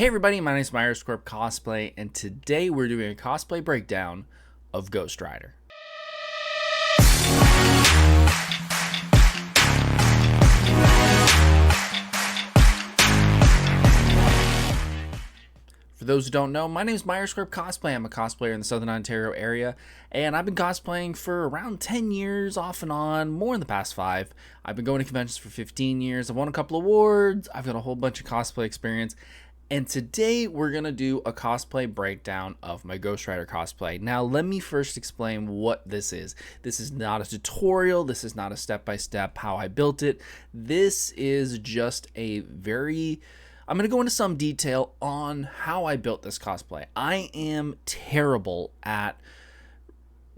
Hey everybody, my name is Myers, Corp Cosplay, and today we're doing a cosplay breakdown of Ghost Rider. For those who don't know, my name is Myers Corp Cosplay. I'm a cosplayer in the Southern Ontario area, and I've been cosplaying for around 10 years, off and on, more in the past 5. I've been going to conventions for 15 years. I've won a couple awards. I've got a whole bunch of cosplay experience. And today we're going to do a cosplay breakdown of my Ghost Rider cosplay. Now, let me first explain what this is. This is not a tutorial. This is not a step-by-step how I built it. This is just I'm going to go into some detail on how I built this cosplay. I am terrible at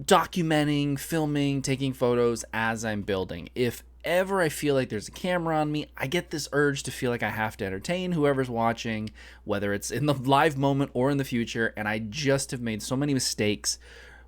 documenting, filming, taking photos as I'm building. If ever I feel like there's a camera on me, I get this urge to feel like I have to entertain whoever's watching, whether it's in the live moment or in the future, and I just have made so many mistakes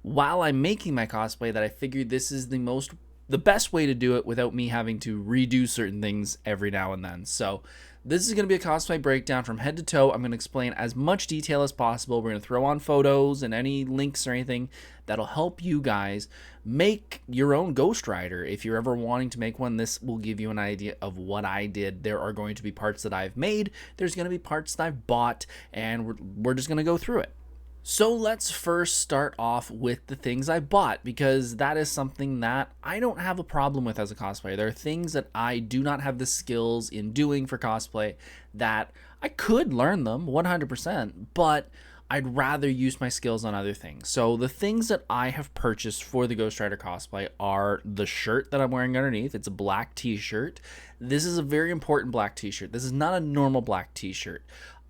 while I'm making my cosplay that I figured this is the best way to do it without me having to redo certain things every now and then. So this is going to be a cosplay breakdown from head to toe. I'm going to explain as much detail as possible. We're going to throw on photos and any links or anything that'll help you guys make your own Ghost Rider. If you're ever wanting to make one, this will give you an idea of what I did. There are going to be parts that I've made. There's going to be parts that I've bought, and we're just going to go through it. So let's first start off with the things I bought, because that is something that I don't have a problem with as a cosplayer. There are things that I do not have the skills in doing for cosplay that I could learn them 100%, but I'd rather use my skills on other things. So the things that I have purchased for the Ghost Rider cosplay are the shirt that I'm wearing underneath. It's a black t-shirt. This is a very important black t-shirt. This is not a normal black t-shirt.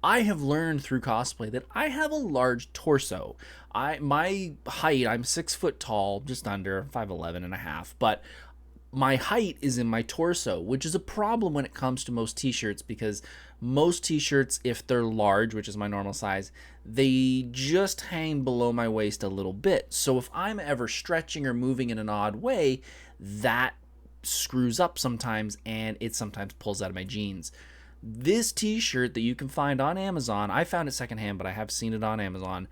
I have learned through cosplay that I have a large torso. My height, I'm 6 foot tall, just under 5'11 and a half, but my height is in my torso, which is a problem when it comes to most t-shirts, because most t-shirts, if they're large, which is my normal size, they just hang below my waist a little bit. So if I'm ever stretching or moving in an odd way, that screws up sometimes, and it sometimes pulls out of my jeans. This t-shirt that you can find on Amazon, I found it secondhand, but I have seen it on Amazon,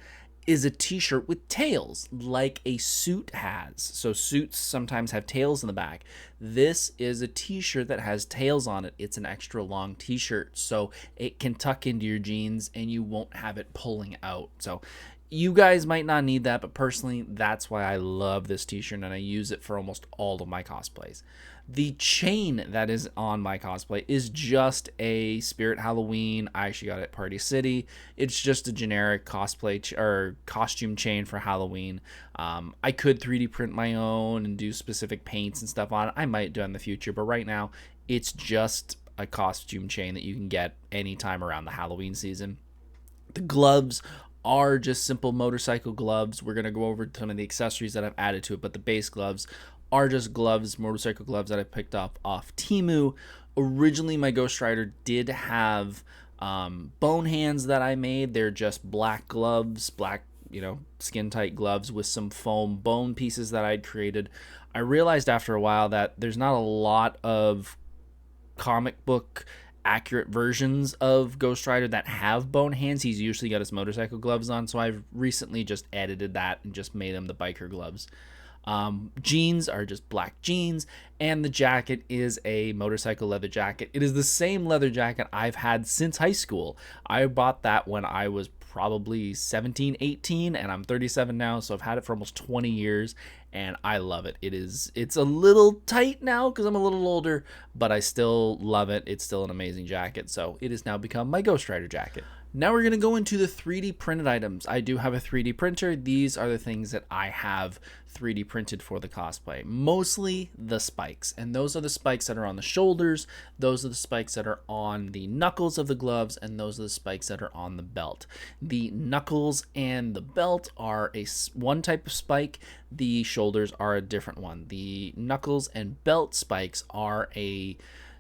is a t-shirt with tails like a suit has. So suits sometimes have tails in the back. This is a t-shirt that has tails on it. It's an extra long t-shirt, so it can tuck into your jeans and you won't have it pulling out. So you guys might not need that, but personally, that's why I love this t-shirt and I use it for almost all of my cosplays. The chain that is on my cosplay is just a Spirit Halloween. I actually got it at Party City. It's just a generic cosplay or costume chain for Halloween. I could 3D print my own and do specific paints and stuff on it. I might do it in the future, but right now it's just a costume chain that you can get anytime around the Halloween season. The gloves are just simple motorcycle gloves. We're going to go over some of the accessories that I've added to it, but the base gloves are just gloves, motorcycle gloves that I picked up off Temu. Originally, my Ghost Rider did have bone hands that I made. They're just black gloves, black, skin tight gloves with some foam bone pieces that I'd created. I realized after a while that there's not a lot of comic book accurate versions of Ghost Rider that have bone hands. He's usually got his motorcycle gloves on, so I've recently just edited that and just made them the biker gloves. Jeans are just black jeans, and the jacket is a motorcycle leather jacket. It is the same leather jacket I've had since high school. I bought that when I was probably 17, 18, and I'm 37 now, so I've had it for almost 20 years, and I love it. It's a little tight now because I'm a little older, but I still love it. It's still an amazing jacket, so it has now become my Ghost Rider jacket. Now we're going to go into the 3D printed items. I do have a 3D printer. These are the things that I have 3D printed for the cosplay. Mostly the spikes. And those are the spikes that are on the shoulders. Those are the spikes that are on the knuckles of the gloves. And those are the spikes that are on the belt. The knuckles and the belt are one type of spike. The shoulders are a different one. The knuckles and belt spikes are a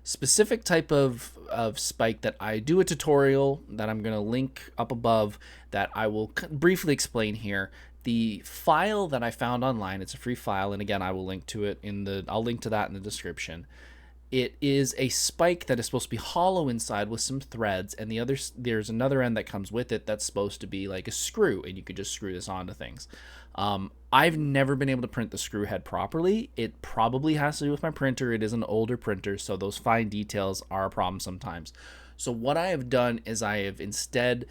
specific type of spike that I do a tutorial that I'm going to link up above that I will briefly explain here. The file that I found online, it's a free file, and again I will link to it I'll link to that in the description. It is a spike that is supposed to be hollow inside with some threads, and there's another end that comes with it that's supposed to be like a screw, and you could just screw this onto things. I've never been able to print the screw head properly. It probably has to do with my printer. It is an older printer, so those fine details are a problem sometimes. So what I have done is I have instead,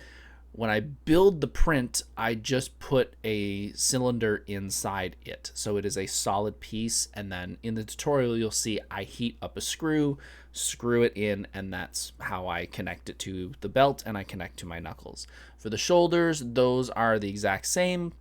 when I build the print, I just put a cylinder inside it. So it is a solid piece, and then in the tutorial you'll see I heat up a screw, screw it in, and that's how I connect it to the belt, and I connect to my knuckles. For the shoulders, those are the exact same.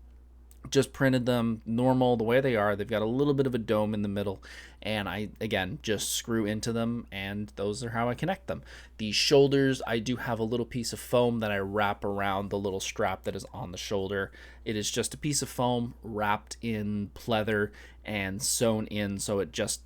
Just printed them normal the way they are. They've got a little bit of a dome in the middle, and I again just screw into them, and those are how I connect them. These shoulders, I do have a little piece of foam that I wrap around the little strap that is on the shoulder. It is just a piece of foam wrapped in pleather and sewn in, so it just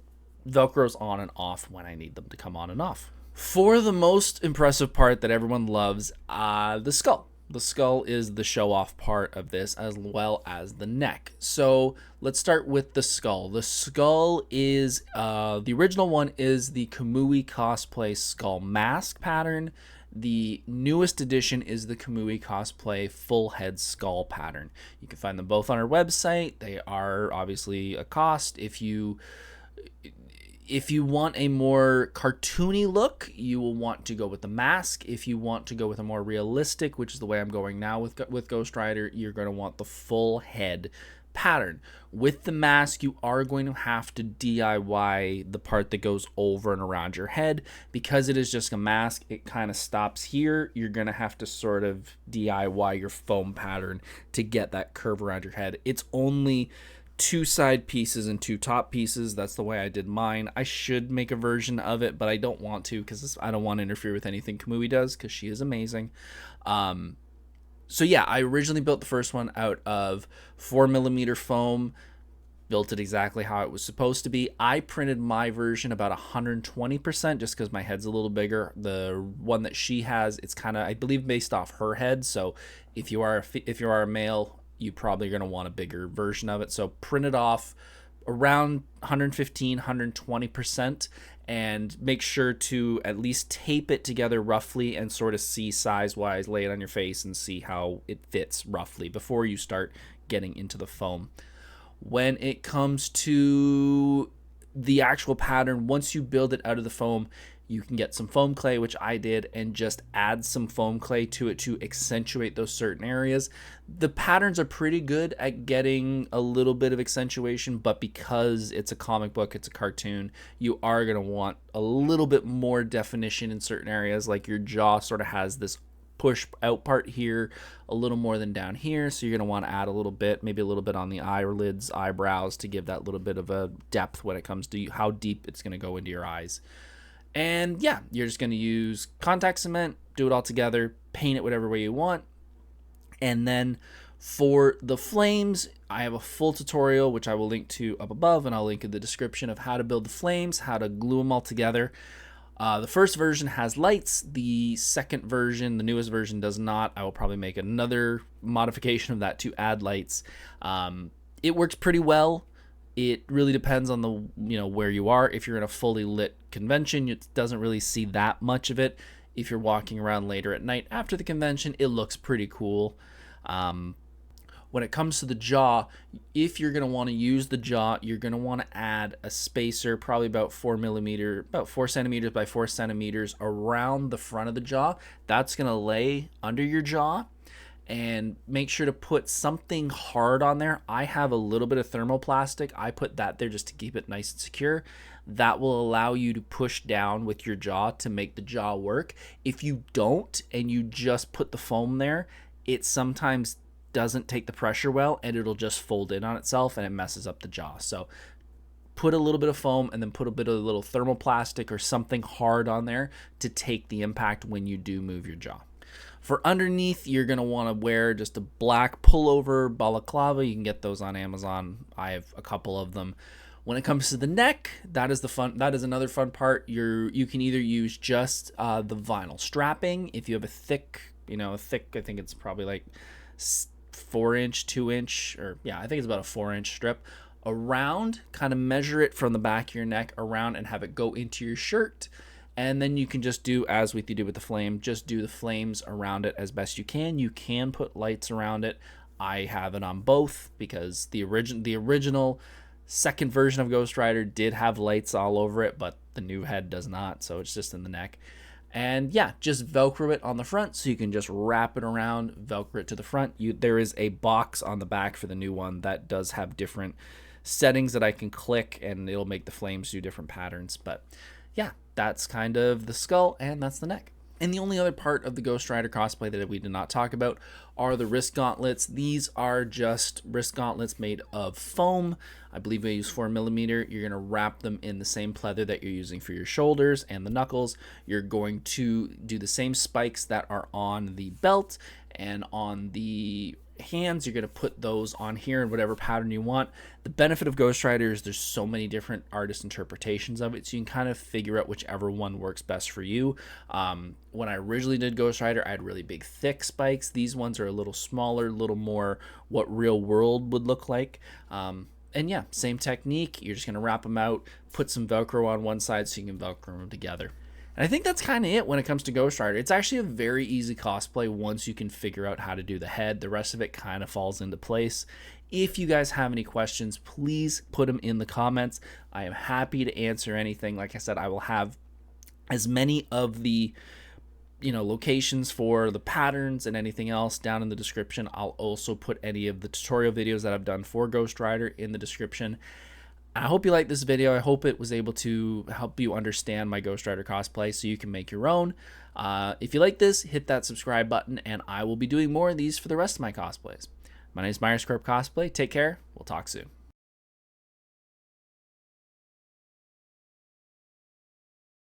velcros on and off when I need them to come on and off. For the most impressive part that everyone loves, the skull. The skull is the show-off part of this, as well as the neck. So let's start with the skull. The skull is, the original one is the KAMUI Cosplay skull mask pattern. The newest edition is the KAMUI Cosplay full head skull pattern. You can find them both on our website. They are obviously a cost. If you want a more cartoony look, you will want to go with the mask. If you want to go with a more realistic, which is the way I'm going now with Ghost Rider, you're going to want the full head pattern. With the mask, you are going to have to DIY the part that goes over and around your head. Because it is just a mask, it kind of stops here. You're going to have to sort of DIY your foam pattern to get that curve around your head. It's only 2 side pieces and 2 top pieces. That's the way I did mine. I should make a version of it, but I don't want to because I don't want to interfere with anything KAMUI does, because she is amazing. So yeah, I originally built the first one out of 4mm foam, built it exactly how it was supposed to be. I printed my version about 120% just because my head's a little bigger. The one that she has, it's kind of, I believe, based off her head. So if you are a male, you probably are going to want a bigger version of it. So print it off around 115, 120%, and make sure to at least tape it together roughly and sort of see size-wise, lay it on your face and see how it fits roughly before you start getting into the foam. When it comes to the actual pattern, once you build it out of the foam, you can get some foam clay, which I did, and just add some foam clay to it to accentuate those certain areas. The patterns are pretty good at getting a little bit of accentuation, but because it's a comic book, it's a cartoon, you are going to want a little bit more definition in certain areas, like your jaw sort of has this push out part here a little more than down here, so you're going to want to add a little bit, maybe a little bit on the eyelids, eyebrows, to give that little bit of a depth when it comes to how deep it's going to go into your eyes. And yeah, you're just going to use contact cement, do it all together, paint it whatever way you want. And then for the flames, I have a full tutorial, which I will link to up above, and I'll link in the description, of how to build the flames, how to glue them all together. The first version has lights. The second version, the newest version, does not. I will probably make another modification of that to add lights. It works pretty well. It really depends on the where you are. If you're in a fully lit convention, it doesn't really see that much of it. If you're walking around later at night after the convention, it looks pretty cool. When it comes to the jaw, if you're going to want to use the jaw, you're going to want to add a spacer, probably about 4 centimeters by 4 centimeters around the front of the jaw. That's going to lay under your jaw. And make sure to put something hard on there. I have a little bit of thermoplastic. I put that there just to keep it nice and secure. That will allow you to push down with your jaw to make the jaw work. If you don't and you just put the foam there, it sometimes doesn't take the pressure well, and it'll just fold in on itself and it messes up the jaw. So put a little bit of foam and then put a bit of little thermoplastic or something hard on there to take the impact when you do move your jaw. For underneath, you're going to want to wear just a black pullover balaclava. You can get those on Amazon. I have a couple of them. When it comes to the neck, that is another fun part. You can either use just the vinyl strapping. If you have a thick, I think it's probably like 4-inch, 2-inch, or yeah, I think it's about a 4-inch strip. around, kind of measure it from the back of your neck around and have it go into your shirt. And then you can just do as you did with the flame, just do the flames around it as best you can. You can put lights around it. I have it on both because the original second version of Ghost Rider did have lights all over it, but the new head does not, so it's just in the neck. And yeah, just Velcro it on the front, so you can just wrap it around, Velcro it to the front. There is a box on the back for the new one that does have different settings that I can click, and it'll make the flames do different patterns. But yeah, that's kind of the skull, and that's the neck. And the only other part of the Ghost Rider cosplay that we did not talk about are the wrist gauntlets. These are just wrist gauntlets made of foam. I believe they use 4mm. You're going to wrap them in the same pleather that you're using for your shoulders and the knuckles. You're going to do the same spikes that are on the belt and on the hands. You're going to put those on here in whatever pattern you want. The benefit of Ghost Rider is there's so many different artist interpretations of it, so you can kind of figure out whichever one works best for you. When I originally did Ghost Rider, I had really big thick spikes. These ones are a little smaller, a little more what real world would look like. And yeah, same technique. You're just going to wrap them out, put some Velcro on one side so you can Velcro them together. And I think that's kind of it when it comes to Ghost Rider. It's actually a very easy cosplay once you can figure out how to do the head. The rest of it kind of falls into place. If you guys have any questions, please put them in the comments. I am happy to answer anything. Like I said, I will have as many of the locations for the patterns and anything else down in the description. I'll also put any of the tutorial videos that I've done for Ghost Rider in the description. I hope you liked this video. I hope it was able to help you understand my Ghost Rider cosplay so you can make your own. If you like this, hit that subscribe button, and I will be doing more of these for the rest of my cosplays. My name is Myers, Corp Cosplay. Take care. We'll talk soon.